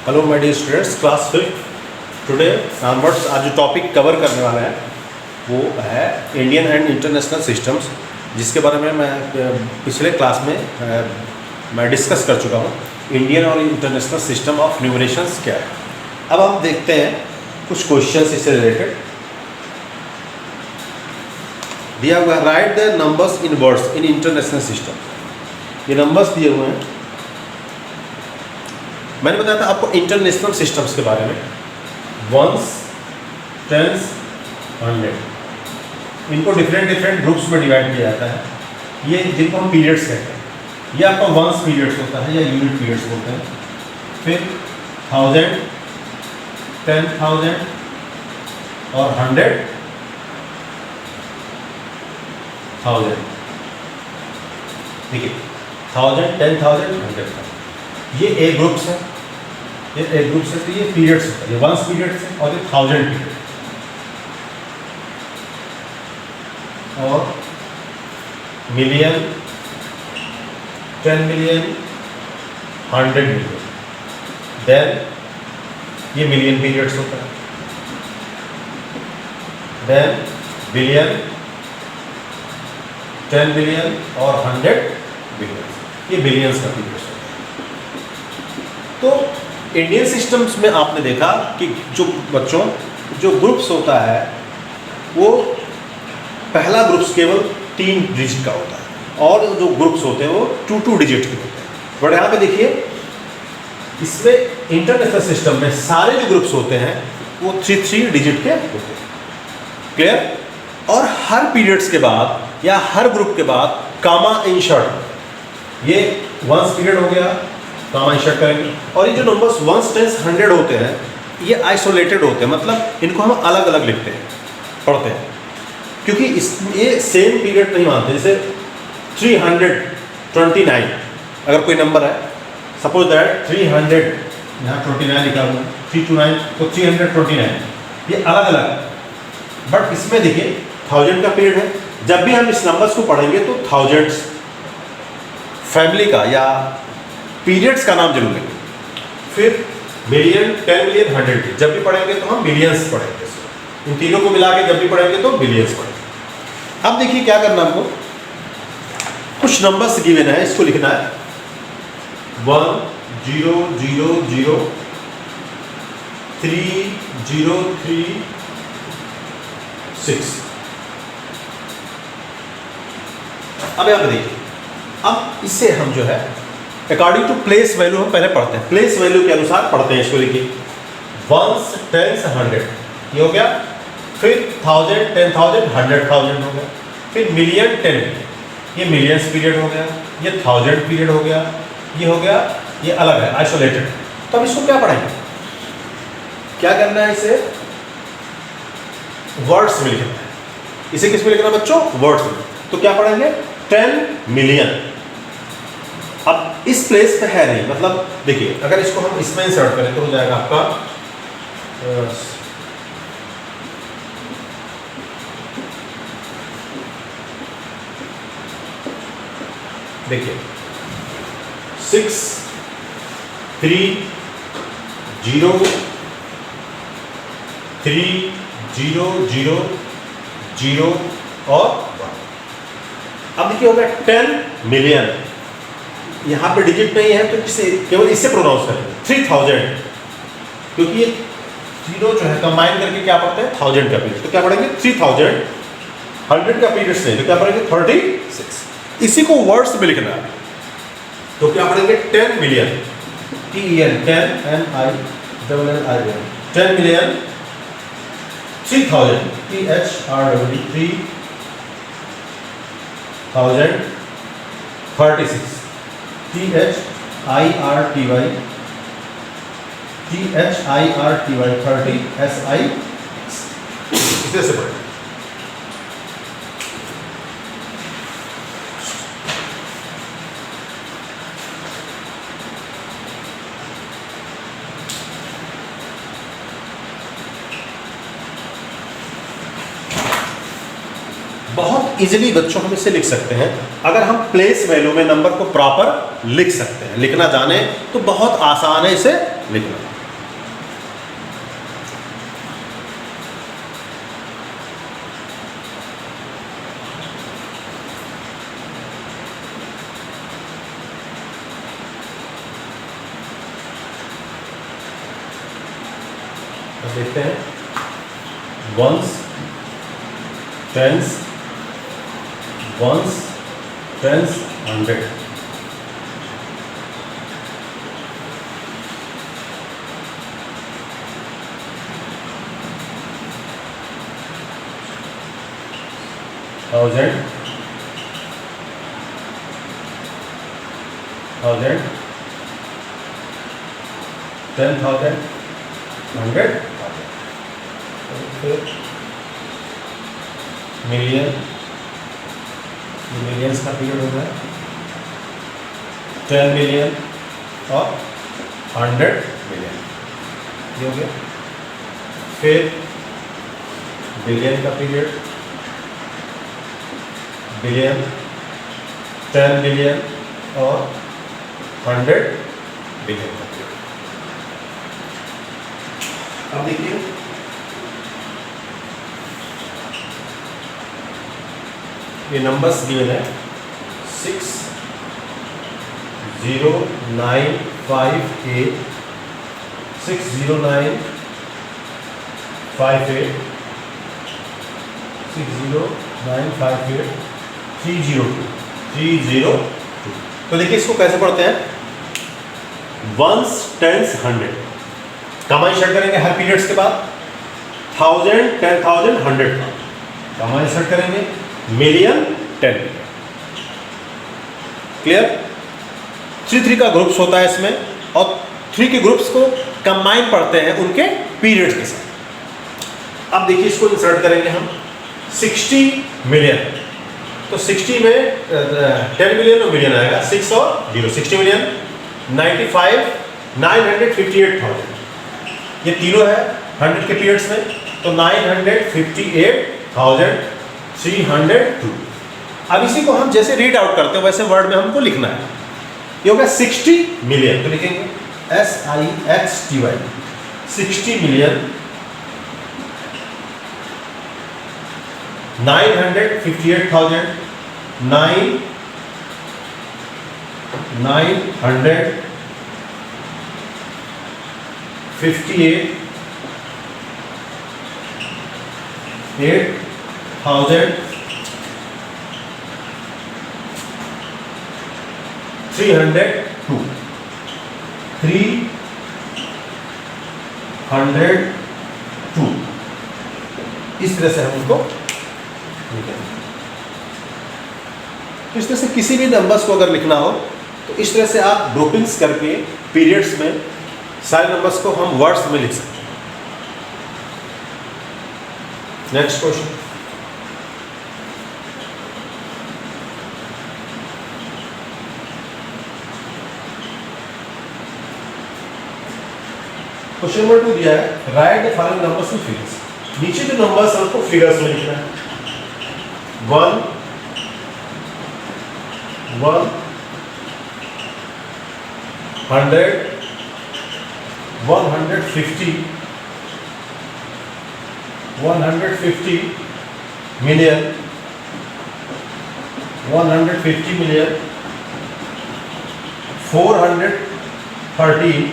Hello my dear students, class 5 today onwards आज जो topic cover करने वाला है वो है इंडियन एंड इंटरनेशनल सिस्टम्स, जिसके बारे में मैं पिछले क्लास में मैं डिस्कस कर चुका हूँ। इंडियन और इंटरनेशनल सिस्टम ऑफ न्यूमरेशंस क्या है। अब हम देखते हैं कुछ क्वेश्चंस इससे रिलेटेड। दिया हुआ है right the numbers in words in international system. ये नंबर्स दिए हुए हैं। मैंने बताया था आपको इंटरनेशनल सिस्टम्स के बारे में, वंस, टेंस, हंड्रेड, इनको डिफरेंट ग्रुप्स में डिवाइड किया जाता है। ये जिनको हम पीरियड्स कहते हैं, ये आपका वंस पीरियड्स होता है या यूनिट पीरियड्स बोलते हैं। फिर 1000, 10,000 और 100,000। देखिए 1000, 10,000, 100,000, ये ए ग्रुप्स है, ये ए ग्रुप्स है। तो ये पीरियड्स होता है, ये वंस पीरियड्स है और ये 1000 पीरियड और मिलियन, 10 मिलियन, 100 मिलियन। देन ये मिलियन पीरियड्स होता है। देन बिलियन, 10 बिलियन और 100 बिलियन, ये बिलियंस का पीरियड्स होता है। तो इंडियन सिस्टम्स में आपने देखा कि जो बच्चों जो ग्रुप्स होता है वो पहला ग्रुप्स केवल 3 डिजिट का होता है और जो ग्रुप्स होते हैं वो 2 डिजिट के होते हैं। बट यहाँ पे देखिए इसमें इंटरनेशनल सिस्टम में सारे जो ग्रुप्स होते हैं वो 3 डिजिट के होते हैं। क्लियर? और हर पीरियड्स के बाद या हर ग्रुप के बाद कामा इंसर्ट, ये वंस पीरियड हो गया, कामा इंसर्ट करेंगे। और ये जो नंबर्स 1, 10, 100 होते हैं ये आइसोलेटेड होते हैं, मतलब इनको हम अलग अलग लिखते हैं, पढ़ते हैं, क्योंकि ये सेम पीरियड नहीं मानते। जैसे 329 अगर कोई नंबर है, सपोज दैट 300, यहाँ 29 लिखा हुआ है, 329 तो 329, ये अलग अलग। बट इसमें देखिए 1000 का पीरियड है। जब भी हम इस नंबर्स को पढ़ेंगे तो थाउजेंड्स फैमिली का या पीरियड्स का नाम जरूर लेंगे। फिर मिलियन, 10 मिलियन, 100 जब भी पढ़ेंगे तो हम बिलियंस पढ़ेंगे। इन तीनों को मिला के जब भी पढ़ेंगे तो बिलियंस पढ़ेंगे। अब देखिए क्या करना हमको, कुछ नंबर्स गिवन है, इसको लिखना है 1 0 0 0 3 0 3 6। अब यहाँ पे देखिए, अब इससे हम जो है अकॉर्डिंग टू प्लेस वैल्यू हम पहले पढ़ते हैं, प्लेस वैल्यू के अनुसार पढ़ते हैं। इसको लिखिए वंस, 10, 100 ये हो गया। फिर 1000, 10,000, 100,000 हो गया। फिर मिलियन, 10 ये मिलियंस पीरियड हो गया, ये 1000 पीरियड हो गया, ये हो गया, ये अलग है, आइसोलेटेड। तो अब इसको क्या पढ़ेंगे, क्या करना है, इसे वर्ड्स में लिखना है। इसे किस में लिखना है बच्चों? वर्ड्स में। तो क्या पढ़ेंगे 10 मिलियन। अब इस प्लेस पे है नहीं, मतलब देखिए अगर इसको हम इसमें इंसर्ट करें तो हो जाएगा आपका देखिए 6 3 0 3 0 0 0 और 1। अब देखिए हो गया 10 मिलियन। यहाँ पे डिजिट नहीं है तो इसे केवल इससे प्रोनाउंस करेंगे 3000, क्योंकि ये तीनों जो है कंबाइन करके क्या पढ़ते हैं 1000 का पीरियड। तो क्या पढ़ेंगे 3000, 100 का पीरियड नहीं तो क्या पढ़ेंगे 36। इसी को वर्ड्स में लिखना है तो क्या पढ़ेंगे 10 million, TEN 10 MILLION 10 million, 3000 THRWD 3000, 36 THIRTY 30 SI। इसे से पढ़ें। बहुत इजीली बच्चों हम इसे लिख सकते हैं अगर हम प्लेस वैल्यू में नंबर को प्रॉपर लिख सकते हैं। लिखना जाने तो बहुत आसान है इसे लिखना। अब देखते हैं ones, tens, ones, tens, 100। Thousand, thousand, 10,000, 100, फिर मिलियन, ये मिलियंस का पीरियड होगा, 10 मिलियन और 100 मिलियन, ये हो गया। फिर बिलियन का पीरियड, बिलियन, 10 बिलियन और 100 बिलियन का पीरियड। अब देखिए ये नंबर्स गिवन है 60958, 60958, 60958, 302। तो देखिए इसको कैसे पढ़ते हैं, वंस, टेंस, 100 कमाई शर्ट करेंगे हर पीरियड्स के बाद, 1000, 10,000, 100 कमाई शर्ट करेंगे, मिलियन, 10 मिलियन। क्लियर? 3 का ग्रुप्स होता है इसमें, और 3 के ग्रुप्स को कंबाइन पढ़ते हैं उनके पीरियड्स के साथ। अब देखिए इसको इंसर्ट करेंगे हम 60 मिलियन, तो 60 में 10 मिलियन और मिलियन आएगा, 6 और 0, 60 मिलियन, 95, 958,000, ये तीनों है 100 के पीरियड्स में, तो 958,302। अब इसी को हम जैसे रीड आउट करते हैं वैसे वर्ड में हमको लिखना है। ये हो गया 60 मिलियन, तो लिखेंगे SIXTY, 60 मिलियन, 958,000, 958,8,000, 302, 302। इस तरह से हम उनको लिखेंगे। तो इस तरह से किसी भी नंबर्स को अगर लिखना हो तो इस तरह से आप ग्रुपिंग्स करके पीरियड्स में सारे नंबर्स को हम वर्ड्स में लिख सकते हैं। नेक्स्ट क्वेश्चन, क्वेश्चन नंबर 2 दिया है, right the following numbers in figures. नीचे जो नंबर्स है उसको फिगर्स में लिखना है। 1, 1, 100, 150, 150 million, 150 million, 413,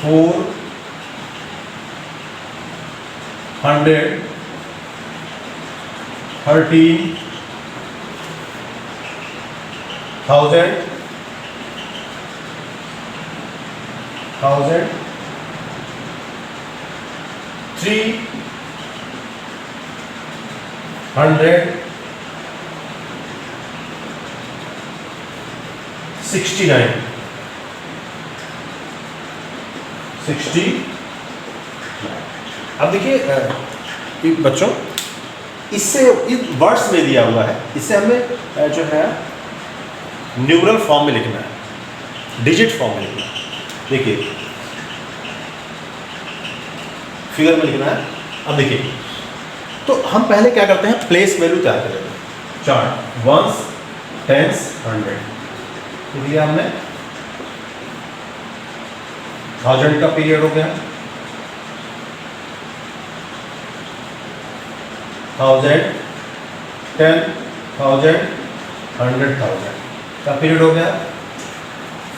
413,000, 369, 60। अब देखिए बच्चों, इससे इस वर्ड्स में दिया हुआ है, इससे हमें जो है न्यूमरल फॉर्म में लिखना है, डिजिट फॉर्म में लिखना है। देखिए फिगर में लिखना है। अब देखिए, तो हम पहले क्या करते हैं, प्लेस वैल्यू तैयार कर लेते हैं। चार्ट, वंस, टेंस, 100 दिया हमने, 1000 का पीरियड हो गया, 1000, 10,000, 100,000 का पीरियड हो गया।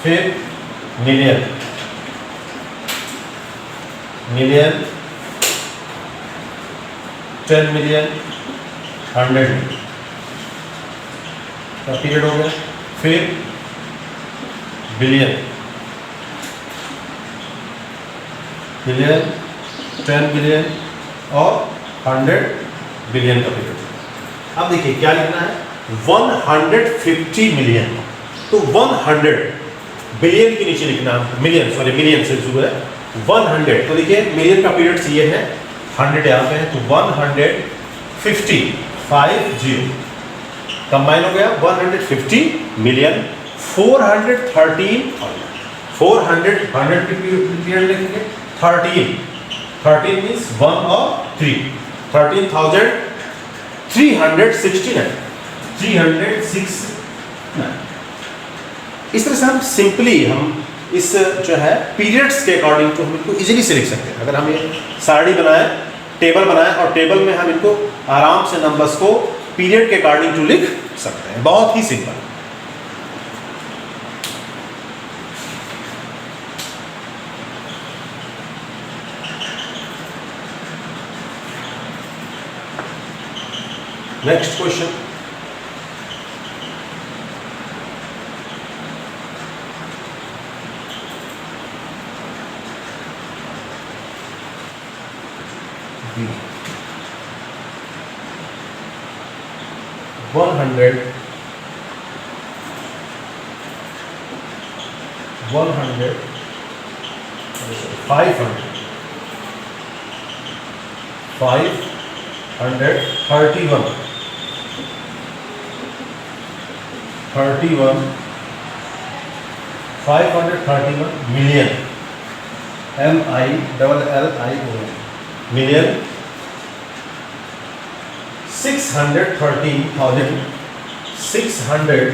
फिर मिलियन, मिलियन, 10 मिलियन, 100 मिलियन का पीरियड हो गया। फिर बिलियन, बिलियन, 10 बिलियन और 100 बिलियन का पीरियड। अब देखिए क्या लिखना है, 150 मिलियन, तो 100 बिलियन के नीचे लिखना, मिलियन से शुरू है 100, तो देखिए मिलियन का पीरियड ये है, 100 यहाँ पे है, तो 150 कंबाइन हो गया 150 मिलियन, 413 100 की पीरियड लिखेंगे, 13 मीन्स 1 और 3, 13,369। इस तरह से हम सिंपली इस जो है पीरियड्स के अकॉर्डिंग तो हम इनको इजीली से लिख सकते हैं। अगर हम ये सारणी बनाए, टेबल बनाए और टेबल में हम इनको आराम से नंबर्स को पीरियड के अकॉर्डिंग टू लिख सकते हैं, बहुत ही simple. Next question, $100, $500, $531, $531 million, MILLION million, 613,000, 600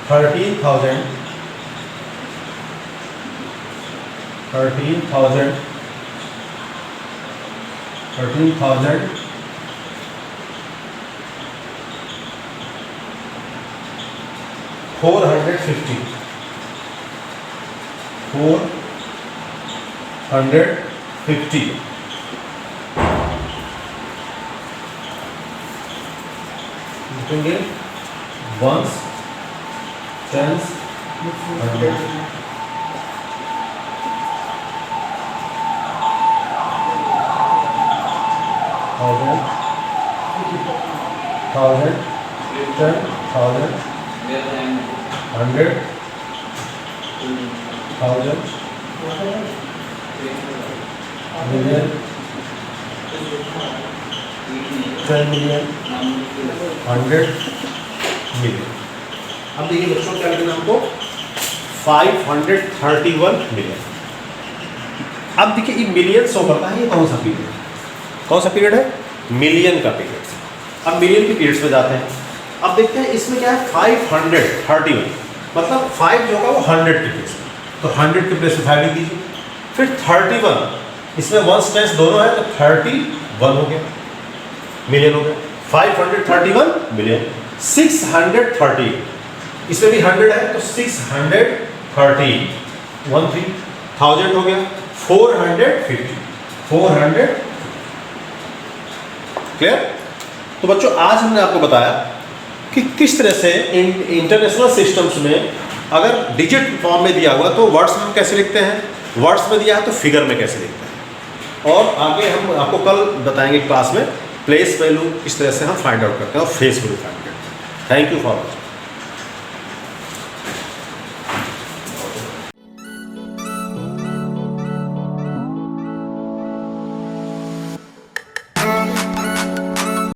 13,000 450 लिखेंगे, ones, tens, 100, thousand, 10,000, 100, 1,000, million, 10 million, 100 million. अब देखिए बच्चों क्या लिखना हमको, 531 मिलियन। अब देखिए ये मिलियन शो करता है, ये कौन सा पीरियड है, मिलियन का पीरियड। अब मिलियन के पीरियड्स में जाते हैं। अब देखते हैं इसमें क्या है, 531 मतलब 5 जो होगा वो 100 के प्लेस में, तो 100 के प्लेस में 5 लिख दीजिए। फिर 31, इसमें वंस टेंस दोनों है, तो 31 हो गया, मिलियन हो गया, 531 मिलियन। 630, इसमें भी 100 है, तो 630, 1000 हो गया, 450 क्लियर। तो बच्चों आज हमने आपको बताया कि किस तरह से इंटरनेशनल सिस्टम्स में अगर डिजिट फॉर्म में दिया हुआ तो वर्ड्स में हम कैसे लिखते हैं, वर्ड्स में दिया है तो फिगर में कैसे लिखते हैं, और आगे हम आपको कल बताएंगे क्लास में प्लेस वैल्यू किस तरह से हम फाइंड आउट करते हैं और फेस वैल्यू फाइंड करते हैं। Thank you for watching.